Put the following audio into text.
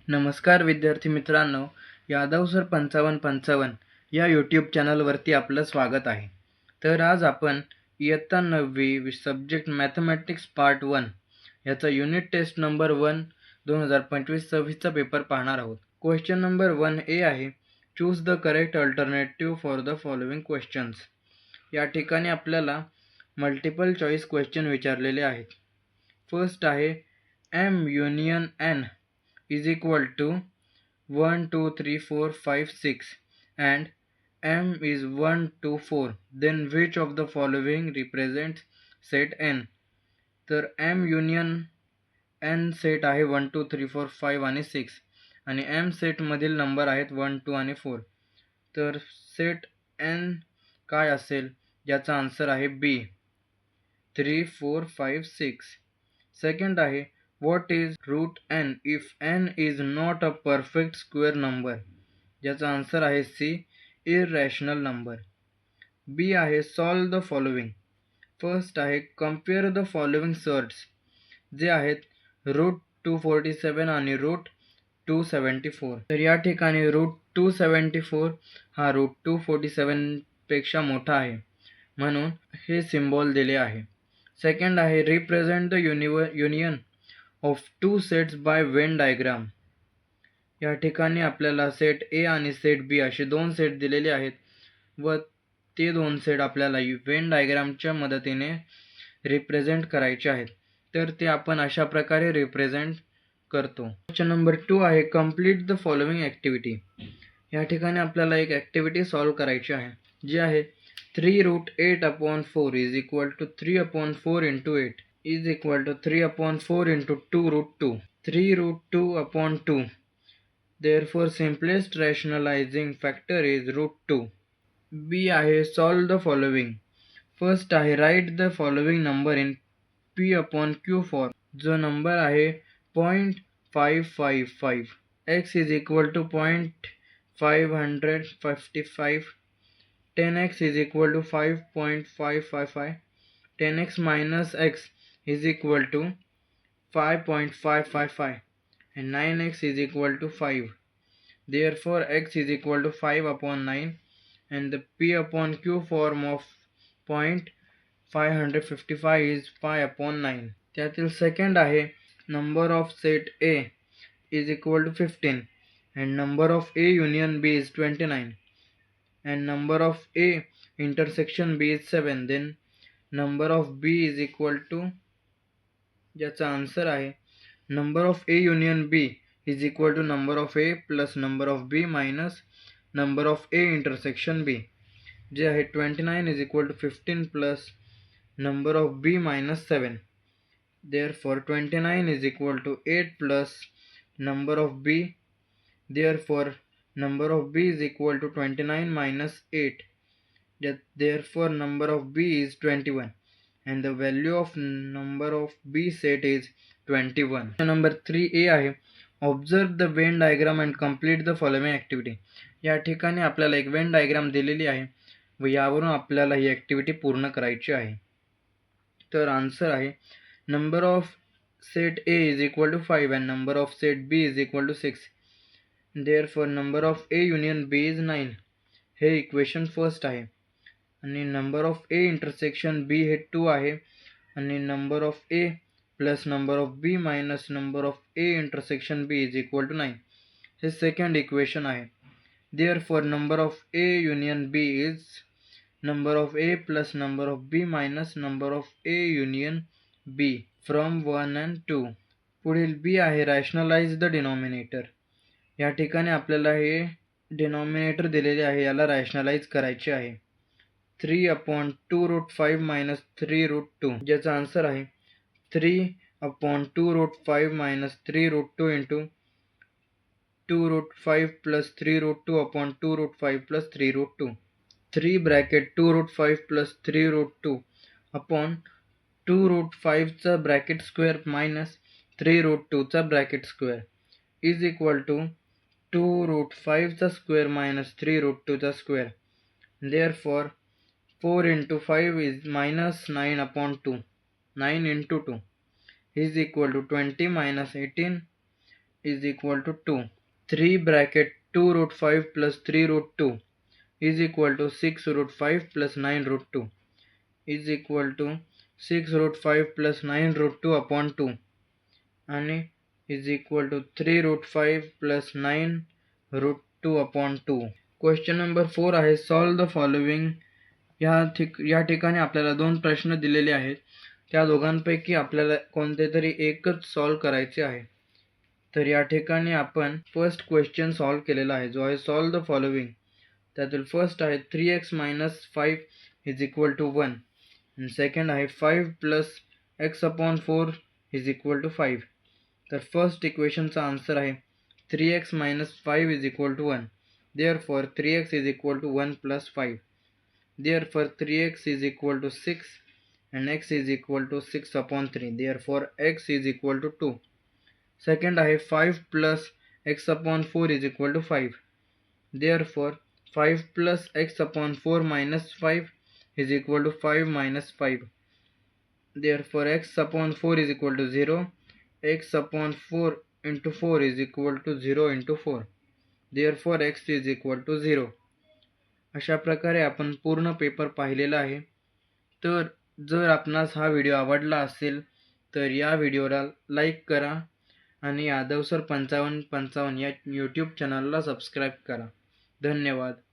नमस्कार विद्यार्थी मित्रांनो, यादव सर 5555 या यूट्यूब चॅनलवरती आपलं स्वागत आहे. तर आज आपण इयत्ता 9वी सब्जेक्ट मॅथमॅटिक्स पार्ट 1 याचा युनिट टेस्ट नंबर 1 2025-26चा पेपर पाहणार आहोत. क्वेश्चन नंबर 1A आहे, choose the correct alternative for the following questions. या ठिकाणी आपल्याला मल्टिपल चॉईस क्वेश्चन विचारलेले आहेत. फर्स्ट आहे M union N is equal to 1 2 3 4 5 6 and M is 1 2 4, then which of the following represents set N? तर M union N set आहे 1 2 3 4 5 आणि 6 आणि M सेट मधील नंबर आहेत 1 2 आणि 4. तर सेट N काय असेल, याचा आन्सर आहे B 3 4 5 6. सेकंड आहे, what is root n if n is not a perfect square number? ज्याचा आन्सर आहे C irrational number. B आहे, solve the following. फर्स्ट आहे, compare the following surds जे आहेत रूट 247 आणि रूट 274. तर या ठिकाणी रूट 274 हा रूट 247 पेक्षा मोठा आहे म्हणून हे सिम्बॉल दिले आहे. सेकंड आहे, represent the union of two sets by Venn diagram. या ठिकाणी आपल्याला सेट ए आणि सेट बी असे दोन सेट दिलेले आहेत व ते दोन सेट आपल्याला वेन डायग्रामच्या मदतीने रिप्रेझेंट करायचे आहेत. तर ते आपण अशा प्रकारे रिप्रेझेंट करतो. क्वेश्चन नंबर 2 आहे, कंप्लीट द फॉलोइंग ॲक्टिव्हिटी. या ठिकाणी आपल्याला एक ॲक्टिव्हिटी सॉल्व करायची आहे जी आहे 3 root 8/4 is equal to 3/4 into 8 is equal to 3/4 into 2 root 2. 3 root 2/2. Therefore, simplest rationalizing factor is root 2. B आहे, solve the following. First आहे, write the following number in P/Q form. जो number आहे 0.555. X is equal to 0.555. 10x is equal to 5.555. 10x minus x is equal to 5.555 and 9x is equal to 5. Therefore, x is equal to 5/9 and the P/Q form of 0.555 is 5/9. त्यातील second आहे, number of set A is equal to 15 and number of A union B is 29 and number of A intersection B is 7. Then number of B is equal to, ज्याचा answer आहे number of A union B is equal to number of A plus number of B minus number of A intersection B, जे आहे 29 is equal to 15 plus number of B minus 7. Therefore 29 is equal to 8 plus number of B. Therefore number of B is equal to 29 minus 8. Therefore, number of B is 21 and the value of number of B set is 21. Number 3A आहे, observe the Venn diagram and complete the following activity. या ठिकाणी आपल्याला एक Venn diagram दिलेली आहे व यावरून आपल्याला ही ॲक्टिव्हिटी पूर्ण करायची आहे. तर आन्सर आहे number of set A is equal to 5 and number of set B is equal to 6. Therefore, number of A union B is 9. हे इक्वेशन फर्स्ट आहे आणि number of A intersection B हे 2 आहे आणि number of A plus number of B minus number of A intersection B is equal to 9 हे second equation आहे. Therefore number of A union B is number of A plus number of B minus number of A union B from 1 and 2. पुढील बी आहे, rationalise the denominator. या ठिकाणी आपल्याला हे denominator दिलेले आहे, याला रॅशनलाइज करायचे आहे. 3/2 root 5 minus 3 root 2, ज्याचा आन्सर आहे 3/2 root 5 minus 3 root 2 into 2 root 5 plus 3 root 2 upon 2 root 5 plus 3 root 2. 3 bracket 2 root 5 plus 3 root 2 upon 2 root 5 चा ब्रॅकेट स्क्वेअर minus 3 root 2 चा bracket square is equal to 2 root 5 चा square minus 3 root 2 चा square. Therefore, 4 into 5 is minus 9/2. 9 into 2 is equal to 20 minus 18 is equal to 2. 3 bracket 2 root 5 plus 3 root 2 is equal to 6 root 5 plus 9 root 2 is equal to 6 root 5 plus 9 root 2 upon 2 आणि is equal to 3 root 5 plus 9 root 2 upon 2. Question number 4 आहे solve the following. या ठिकाणी आपल्याला दोन प्रश्न दिलेले आहेत. त्या दोघांपैकी आपल्याला कोणते तरी एकच सॉल्व करायचे आहे. तर या ठिकाणी आपण फर्स्ट क्वेश्चन सॉल्व केलेला आहे जो आहे सॉल्व द फॉलोइंग. त्यातील फर्स्ट आहे 3x minus 5 is equal to 1 आणि सेकंड आहे 5 plus x upon 4 is equal to 5. तर फर्स्ट इक्वेशनचा आन्सर आहे 3x minus 5 is equal to 1. Therefore 3x is equal to 1 plus 5. Therefore 3x is equal to 6 and x is equal to 6 upon 3. Therefore x is equal to 2. Second आहे 5 plus x upon 4 is equal to 5. Therefore 5 plus x upon 4 minus 5 is equal to 5 minus 5. Therefore x upon 4 is equal to 0. X upon 4 into 4 is equal to 0 into 4. Therefore x is equal to 0. अशा प्रकारे आपण पूर्ण paper पाहिलेला आहे. तर जर आपणास हा व्हिडिओ आवडला असेल तर या व्हिडिओला लाईक करा आणि यादव सर 5555 या यूट्यूब चॅनलला सबस्क्राईब करा. धन्यवाद.